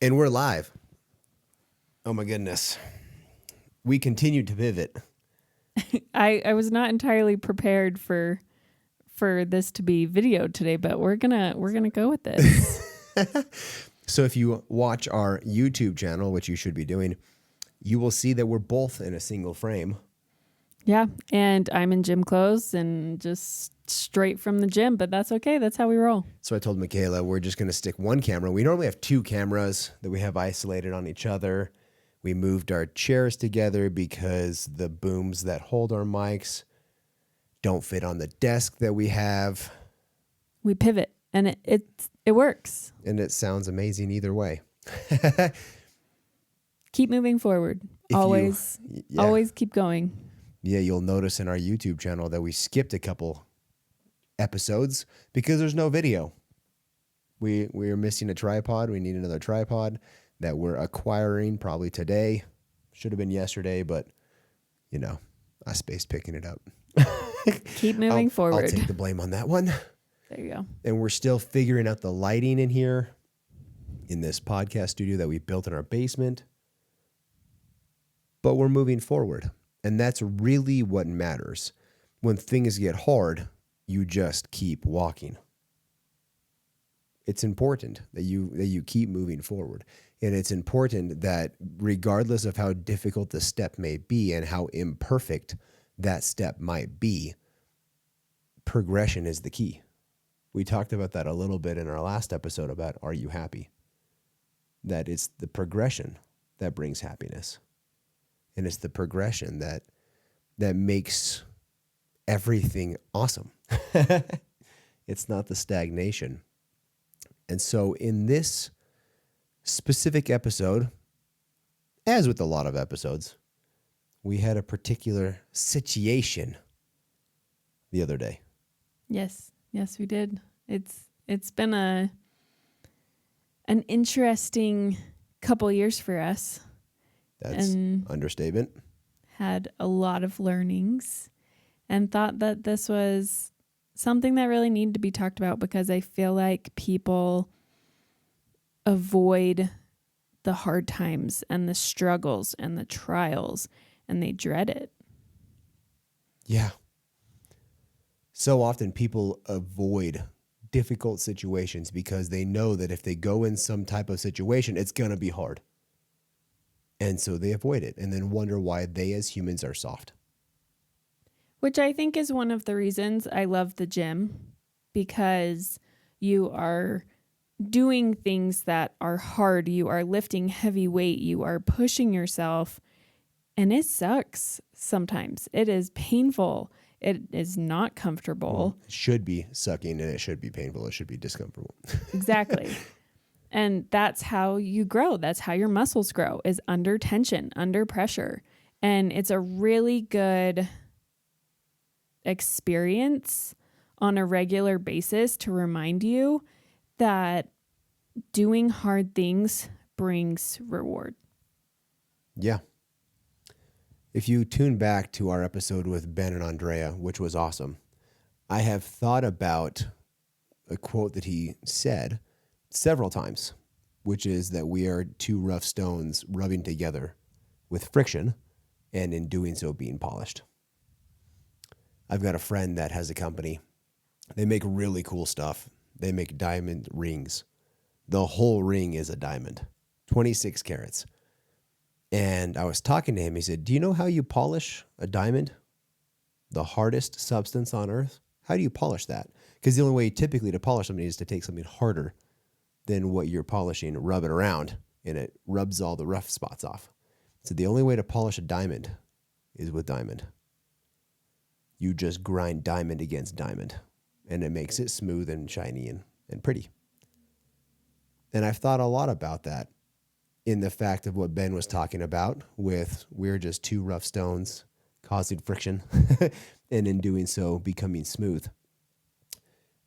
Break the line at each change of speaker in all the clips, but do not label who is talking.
And we're live. Oh my goodness. We continue to pivot.
I was not entirely prepared for this to be videoed today, but we're gonna go with this.
So if you watch our YouTube channel, which you should be doing, you will see that we're both in a single frame.
Yeah, and I'm in gym clothes and just straight from the gym, but that's okay. That's how we roll.
So I told Michaela we're just going to stick one camera. We normally have two cameras that we have isolated on each other. We moved our chairs together because the booms that hold our mics don't fit on the desk that we have.
We pivot, and it works.
And it sounds amazing either way.
Keep moving forward. Always keep going.
Yeah, you'll notice in our YouTube channel that we skipped a couple episodes because there's no video. We are missing a tripod. We need another tripod that we're acquiring probably today. Should have been yesterday, but you know, I spaced picking it up.
Keep moving forward.
I'll take the blame on that one.
There you go.
And we're still figuring out the lighting in here in this podcast studio that we built in our basement. But we're moving forward. And that's really what matters. When things get hard, you just keep walking. It's important that you keep moving forward. And it's important that regardless of how difficult the step may be and how imperfect that step might be, progression is the key. We talked about that a little bit in our last episode about Are You Happy? That it's the progression that brings happiness. And it's the progression that makes everything awesome. It's not the stagnation. And so in this specific episode, as with a lot of episodes, we had a particular situation the other day.
Yes, we did. It's been an interesting couple years for us.
That's an understatement.
Had a lot of learnings and thought that this was something that really needed to be talked about because I feel like people avoid the hard times and the struggles and the trials and they dread it.
Yeah. So often people avoid difficult situations because they know that if they go in some type of situation, it's going to be hard. And so they avoid it and then wonder why they as humans are soft.
Which I think is one of the reasons I love the gym, because you are doing things that are hard. You are lifting heavy weight. You are pushing yourself. And it sucks sometimes. It is painful. It is not comfortable.
It should be sucking and it should be painful. It should be discomfortable.
Exactly. And that's how you grow. That's how your muscles grow, is under tension, under pressure. And it's a really good experience on a regular basis to remind you that doing hard things brings reward.
Yeah. If you tune back to our episode with Ben and Andrea, which was awesome, I have thought about a quote that he said several times, which is that we are two rough stones rubbing together with friction and in doing so being polished. I've got a friend that has a company. They make really cool stuff. They make diamond rings. The whole ring is a diamond, 26 carats. And I was talking to him. He said, do you know how you polish a diamond? The hardest substance on earth? How do you polish that? Because the only way typically to polish something is to take something harder than what you're polishing, rub it around, and it rubs all the rough spots off. So the only way to polish a diamond is with diamond. You just grind diamond against diamond, and it makes it smooth and shiny and pretty. And I've thought a lot about that in the fact of what Ben was talking about with we're just two rough stones causing friction and in doing so becoming smooth.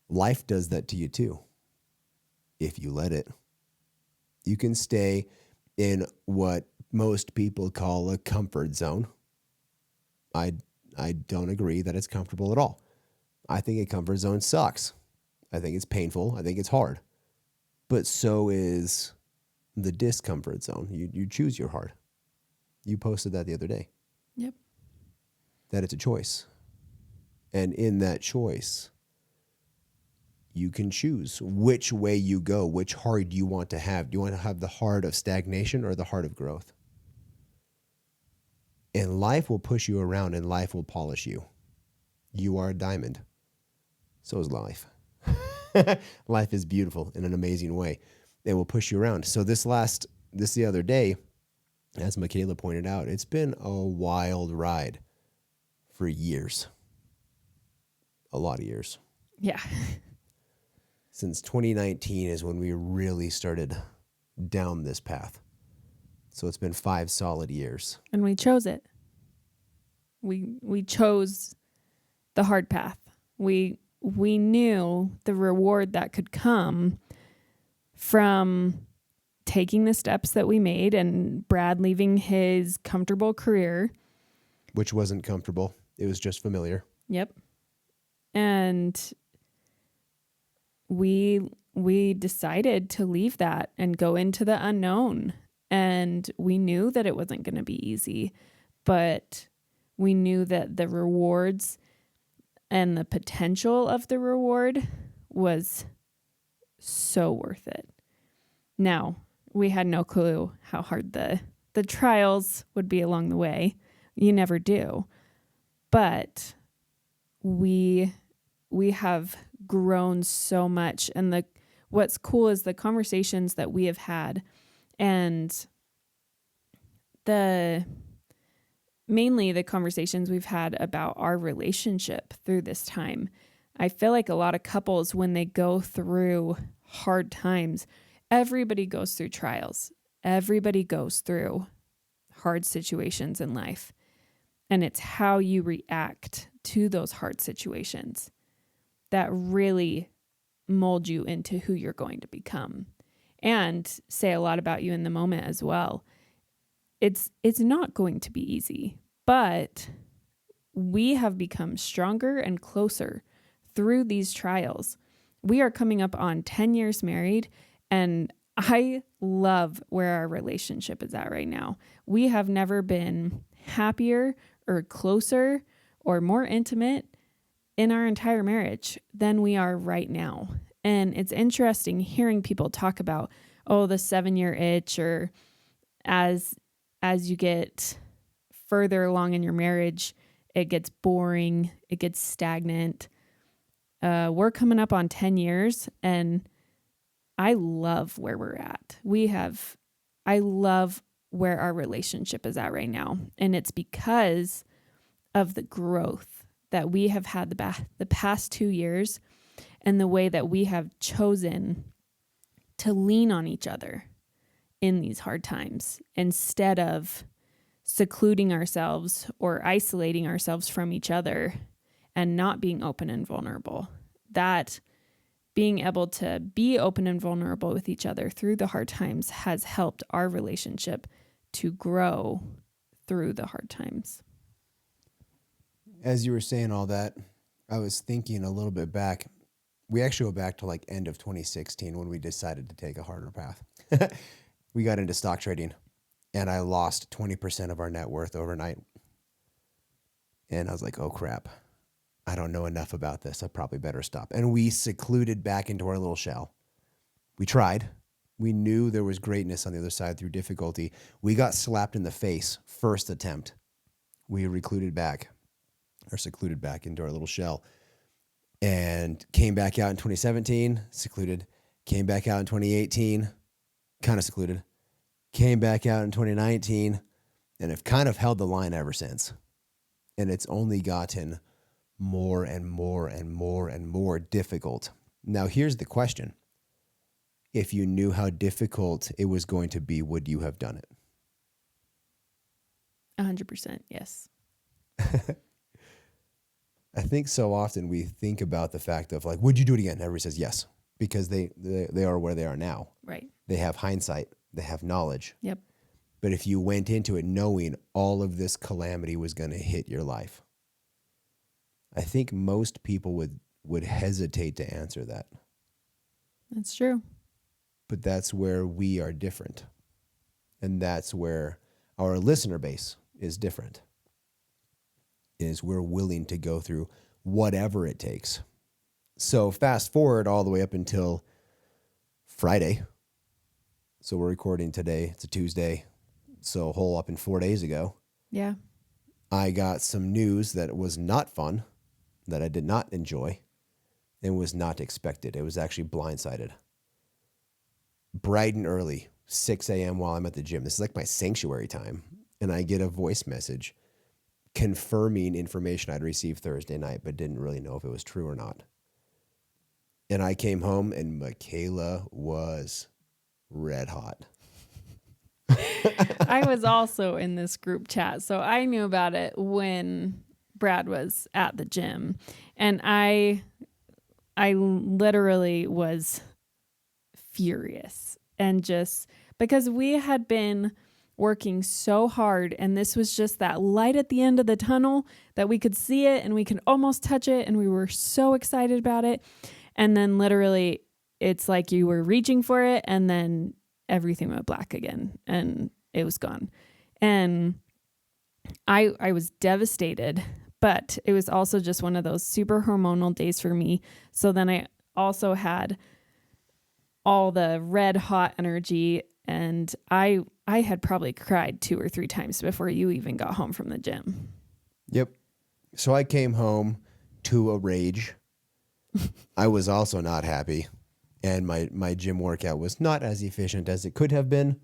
Life does that to you too. If you let it, you can stay in what most people call a comfort zone. I don't agree that it's comfortable at all. I think a comfort zone sucks. I think it's painful. I think it's hard. But so is the discomfort zone. You choose your hard. You posted that the other day.
Yep.
That it's a choice. And in that choice, you can choose which way you go, which hard you want to have. Do you want to have the heart of stagnation or the heart of growth? And life will push you around and life will polish you. You are a diamond. So is life. Life is beautiful in an amazing way. It will push you around. So this the other day, as Michaela pointed out, it's been a wild ride for years. A lot of years.
Yeah.
Since 2019 is when we really started down this path. So it's been 5 solid years.
And we chose it. We chose the hard path. We knew the reward that could come from taking the steps that we made and Brad leaving his comfortable career.
Which wasn't comfortable. It was just familiar.
Yep. And we decided to leave that and go into the unknown. And we knew that it wasn't going to be easy, but we knew that the rewards and the potential of the reward was so worth it. Now, we had no clue how hard the trials would be along the way. You never do. But we have grown so much, and what's cool is the conversations that we have had, and mainly the conversations we've had about our relationship through this time. I feel like a lot of couples, when they go through hard times, everybody goes through trials. Everybody goes through hard situations in life. And it's how you react to those hard situations that really mold you into who you're going to become and say a lot about you in the moment as well. It's not going to be easy, but we have become stronger and closer through these trials. We are coming up on 10 years married, and I love where our relationship is at right now. We have never been happier or closer or more intimate in our entire marriage than we are right now. And it's interesting hearing people talk about, the 7-year itch, or as you get further along in your marriage, it gets boring, it gets stagnant. We're coming up on 10 years, and I love where we're at. I love where our relationship is at right now. And it's because of the growth that we have had the past 2 years, and the way that we have chosen to lean on each other in these hard times instead of secluding ourselves or isolating ourselves from each other and not being open and vulnerable. That being able to be open and vulnerable with each other through the hard times has helped our relationship to grow through the hard times.
As you were saying all that, I was thinking a little bit back. We actually go back to like end of 2016 when we decided to take a harder path. We got into stock trading, and I lost 20% of our net worth overnight. And I was like, oh crap, I don't know enough about this. I probably better stop. And we secluded back into our little shell. We tried. We knew there was greatness on the other side through difficulty. We got slapped in the face first attempt. We secluded back into our little shell, and came back out in 2017, secluded, came back out in 2018, kind of secluded, came back out in 2019, and have kind of held the line ever since. And it's only gotten more and more and more and more difficult. Now, here's the question. If you knew how difficult it was going to be, would you have done it?
100%, yes.
I think so often we think about the fact of like, would you do it again? Everybody says yes, because they are where they are now.
Right.
They have hindsight. They have knowledge.
Yep.
But if you went into it knowing all of this calamity was going to hit your life, I think most people would hesitate to answer that.
That's true.
but that's where we are different. And that's where our listener base is different, is we're willing to go through whatever it takes. So fast forward all the way up until Friday. So we're recording today. It's a Tuesday. So a whole up in 4 days ago,
Yeah.
I got some news that was not fun, that I did not enjoy, and was not expected. It was actually blindsided. Bright and early, 6 a.m. while I'm at the gym. This is like my sanctuary time. And I get a voice message confirming information I'd received Thursday night, but didn't really know if it was true or not. And I came home and Michaela was red hot.
I was also in this group chat, so I knew about it when Brad was at the gym, and I literally was furious, and just because we had been working so hard, and this was just that light at the end of the tunnel that we could see it and we could almost touch it, and we were so excited about it, and then literally it's like you were reaching for it, and then everything went black again and it was gone. And I was devastated, but it was also just one of those super hormonal days for me. So then I also had all the red hot energy, and I had probably cried 2 or 3 times before you even got home from the gym.
Yep. So I came home to a rage. I was also not happy. And my gym workout was not as efficient as it could have been.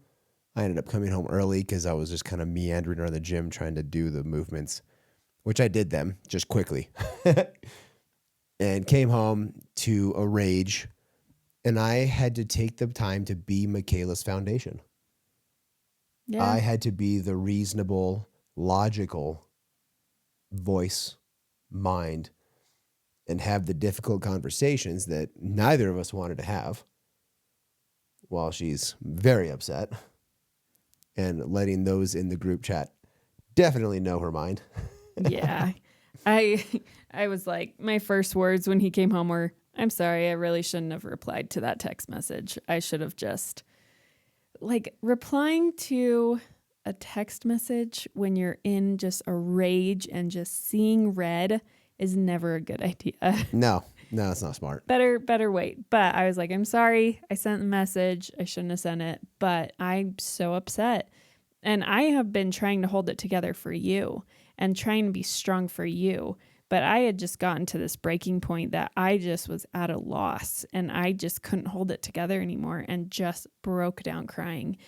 I ended up coming home early because I was just kind of meandering around the gym trying to do the movements, which I did them just quickly. And came home to a rage. And I had to take the time to be Michaela's foundation.
Yeah.
I had to be the reasonable, logical voice, mind, and have the difficult conversations that neither of us wanted to have while she's very upset, and letting those in the group chat definitely know her mind.
Yeah. I was like, my first words when he came home were, I'm sorry, I really shouldn't have replied to that text message. I should have just, like, replying to a text message when you're in just a rage and just seeing red is never a good idea.
No, it's not smart.
Better wait. But I was like, I'm sorry. I sent the message. I shouldn't have sent it, but I'm so upset. And I have been trying to hold it together for you and trying to be strong for you. But I had just gotten to this breaking point that I just was at a loss, and I just couldn't hold it together anymore and just broke down crying.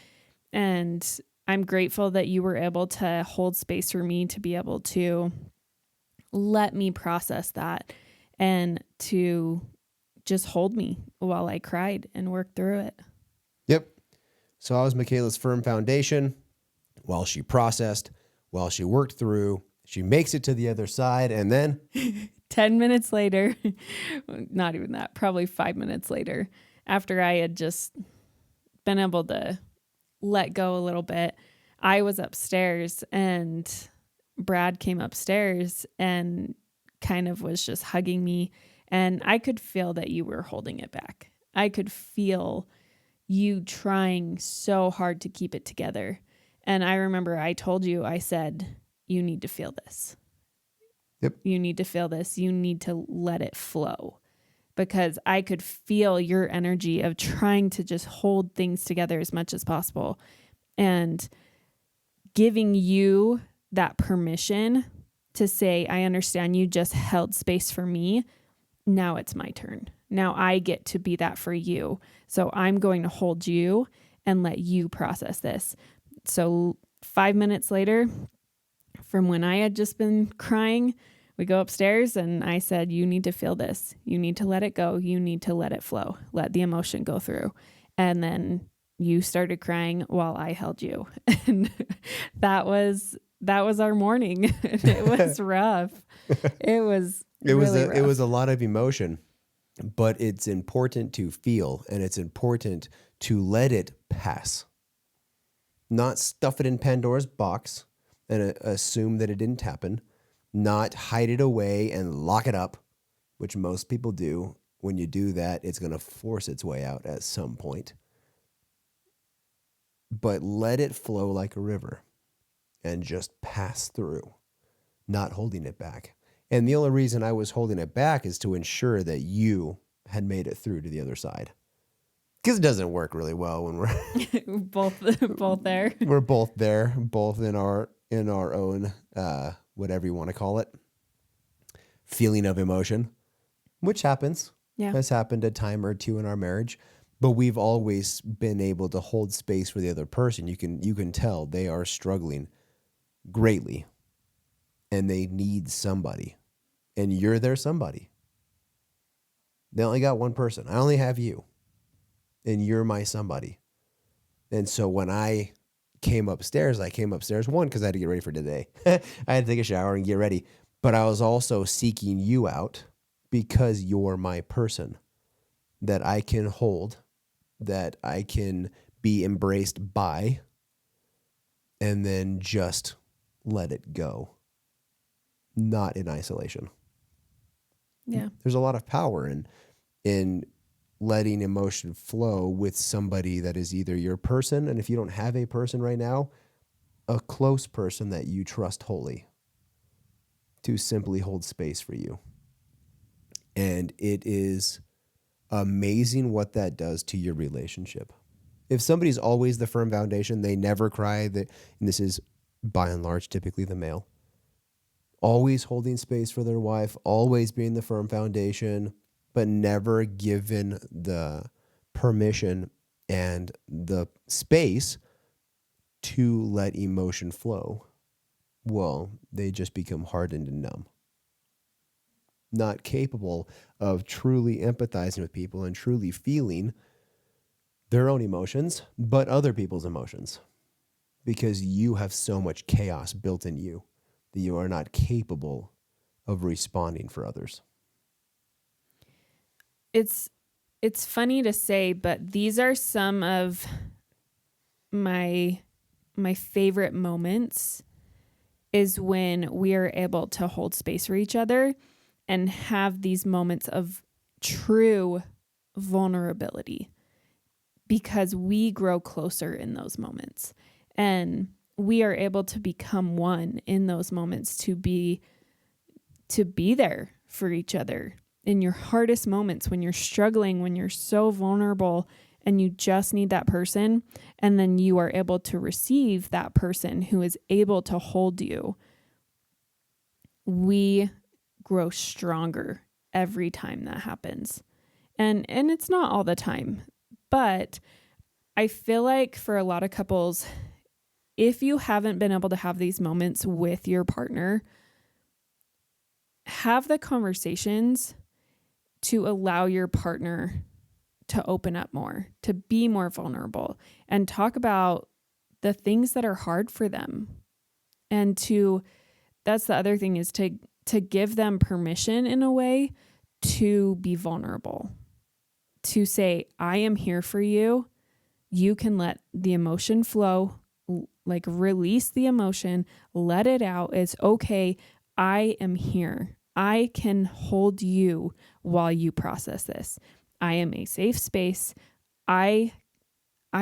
And I'm grateful that you were able to hold space for me to be able to let me process that and to just hold me while I cried and worked through it.
Yep. So I was Michaela's firm foundation while she processed, while she worked through. She makes it to the other side, and then
10 minutes later, not even that, probably 5 minutes later, after I had just been able to let go a little bit, I was upstairs, and Brad came upstairs and kind of was just hugging me, and I could feel that you were holding it back. I could feel you trying so hard to keep it together. And I remember I told you, I said, you need to feel this.
Yep.
You need to feel this. You need to let it flow, because I could feel your energy of trying to just hold things together as much as possible, and giving you that permission to say, I understand you just held space for me. Now it's my turn. Now I get to be that for you. So I'm going to hold you and let you process this. So 5 minutes later, from when I had just been crying, we go upstairs and I said, you need to feel this. You need to let it go. You need to let it flow. Let the emotion go through. And then you started crying while I held you. And that was our morning. It was rough. It was really rough.
It was a lot of emotion, but it's important to feel, and it's important to let it pass. Not stuff it in Pandora's box and assume that it didn't happen. Not hide it away and lock it up, which most people do. When you do that, it's going to force its way out at some point. but let it flow like a river and just pass through, not holding it back. And the only reason I was holding it back is to ensure that you had made it through to the other side. Because it doesn't work really well when
both there.
we're both there, both in our own whatever you want to call it, feeling of emotion, which happens.
Yeah.
Has happened a time or two in our marriage, but we've always been able to hold space for the other person. You can tell they are struggling greatly and they need somebody, and you're their somebody. They only got one person. I only have you, and you're my somebody. And so when I came upstairs, one, because I had to get ready for today. I had to take a shower and get ready, but I was also seeking you out because you're my person that I can hold, that I can be embraced by, and then just let it go, not in isolation.
Yeah.
There's a lot of power in letting emotion flow with somebody that is either your person, and if you don't have a person right now, a close person that you trust wholly to simply hold space for you. And it is amazing what that does to your relationship. If somebody's always the firm foundation, they never cry, and this is by and large typically the male, always holding space for their wife, always being the firm foundation, but never given the permission and the space to let emotion flow, well, they just become hardened and numb, not capable of truly empathizing with people and truly feeling their own emotions, but other people's emotions, because you have so much chaos built in you that you are not capable of responding for others.
It's funny to say, but these are some of my favorite moments is when we are able to hold space for each other and have these moments of true vulnerability, because we grow closer in those moments and we are able to become one in those moments, to be there for each other in your hardest moments, when you're struggling, when you're so vulnerable and you just need that person. And then you are able to receive that person who is able to hold you. We grow stronger every time that happens. And it's not all the time, but I feel like for a lot of couples, if you haven't been able to have these moments with your partner, have the conversations to allow your partner to open up more, to be more vulnerable, and talk about the things that are hard for them. And that's the other thing, is to give them permission in a way to be vulnerable, to say, I am here for you. You can let the emotion flow, like release the emotion, let it out. It's okay. I am here. I can hold you while you process this. I am a safe space. I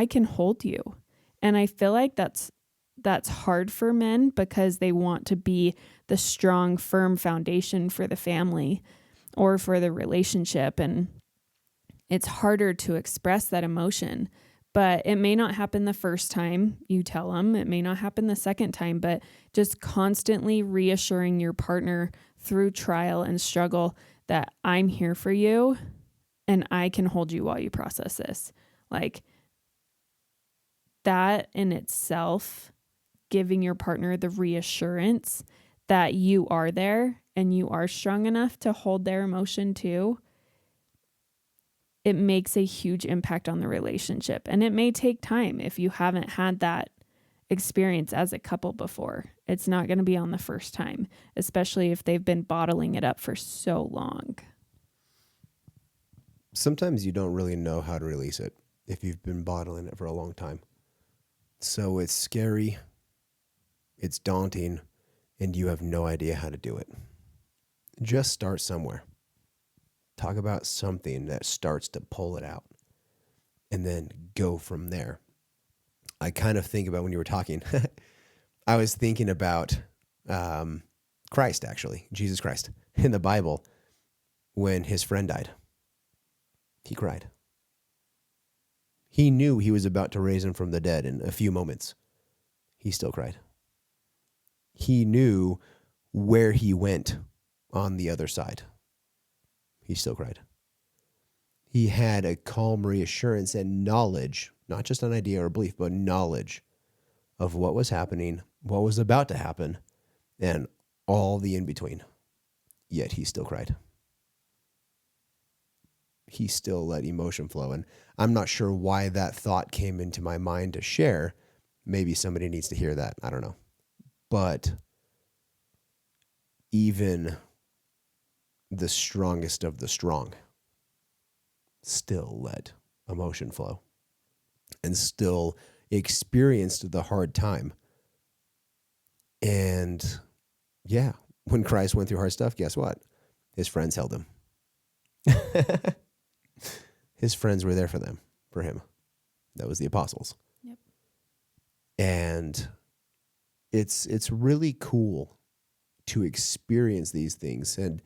can hold you. And I feel like that's hard for men, because they want to be the strong, firm foundation for the family or for the relationship. And it's harder to express that emotion. But it may not happen the first time you tell them. It may not happen the second time, but just constantly reassuring your partner through trial and struggle that I'm here for you and I can hold you while you process this. Like, that in itself, giving your partner the reassurance that you are there and you are strong enough to hold their emotion too, it makes a huge impact on the relationship. And it may take time if you haven't had that experience as a couple before. It's not going to be on the first time, especially if they've been bottling it up for so long.
Sometimes you don't really know how to release it if you've been bottling it for a long time. So it's scary, it's daunting, and you have no idea how to do it. Just start somewhere. Talk about something that starts to pull it out, and then go from there. I kind of think about when you were talking, I was thinking about Christ, actually, Jesus Christ. In the Bible, when his friend died, he cried. He knew he was about to raise him from the dead in a few moments. He still cried. He knew where he went on the other side. He still cried. He had a calm reassurance and knowledge, not just an idea or belief, but knowledge of what was happening, what was about to happen, and all the in between. Yet he still cried. He still let emotion flow. And I'm not sure why that thought came into my mind to share. Maybe somebody needs to hear that. I don't know. But even the strongest of the strong still let emotion flow and still experienced the hard time. And yeah, when Christ went through hard stuff, guess what? His friends held him. His friends were there for him. That was the apostles.
Yep.
And it's really cool to experience these things. And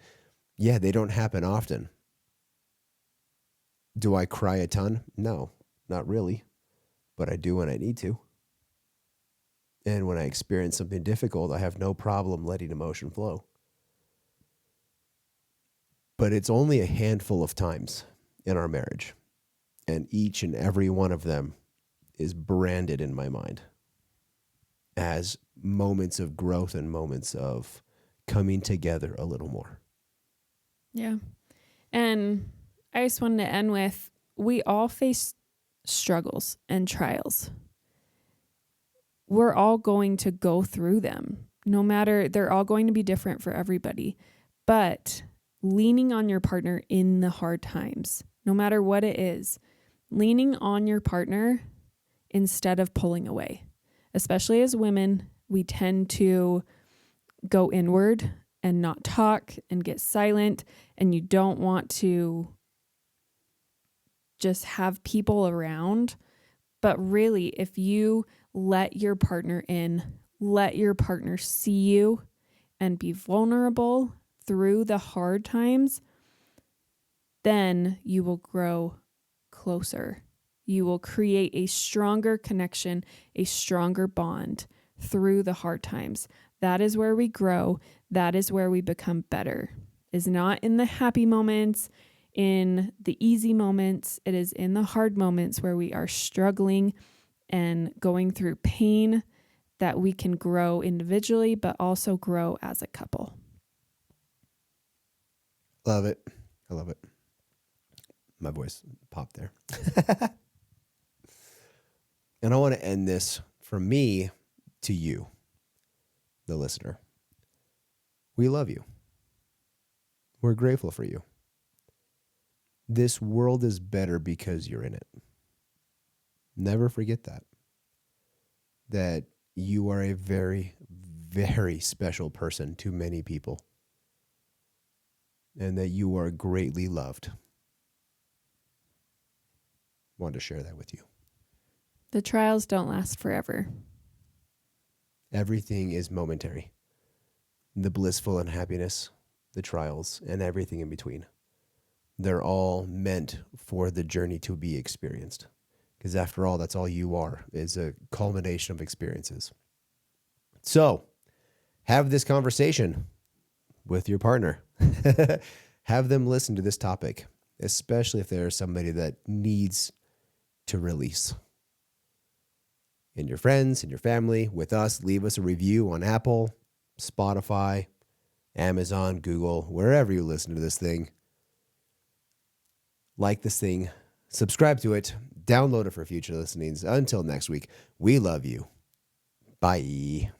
yeah, they don't happen often. Do I cry a ton? No, not really. But I do when I need to. And when I experience something difficult, I have no problem letting emotion flow. But it's only a handful of times in our marriage. And each and every one of them is branded in my mind as moments of growth and moments of coming together a little more.
Yeah. And I just wanted to end with, we all face struggles and trials. We're all going to go through them. No matter, they're all going to be different for everybody. But leaning on your partner in the hard times, no matter what it is, leaning on your partner instead of pulling away. Especially as women, we tend to go inward and not talk and get silent, and you don't want to just have people around. But really, if you let your partner in, let your partner see you and be vulnerable through the hard times, then you will grow closer. You will create a stronger connection, a stronger bond through the hard times. That is where we grow. That is where we become better. It's not in the happy moments, in the easy moments. It is in the hard moments where we are struggling and going through pain that we can grow individually, but also grow as a couple.
Love it. I love it. My voice popped there. And I want to end this from me to you, the listener. We love you. We're grateful for you. This world is better because you're in it. Never forget that. That you are a very, very special person to many people. And that you are greatly loved. Wanted to share that with you.
The trials don't last forever.
Everything is momentary. The blissful and happiness, the trials, and everything in between. They're all meant for the journey to be experienced. Because after all, that's all you are, is a culmination of experiences. So, have this conversation with your partner. Have them listen to this topic, especially if there's somebody that needs to release. In your friends, in your family, with us, leave us a review on Apple, Spotify, Amazon, Google, wherever you listen to this thing. Like this thing, subscribe to it, download it for future listenings. Until next week, we love you. Bye.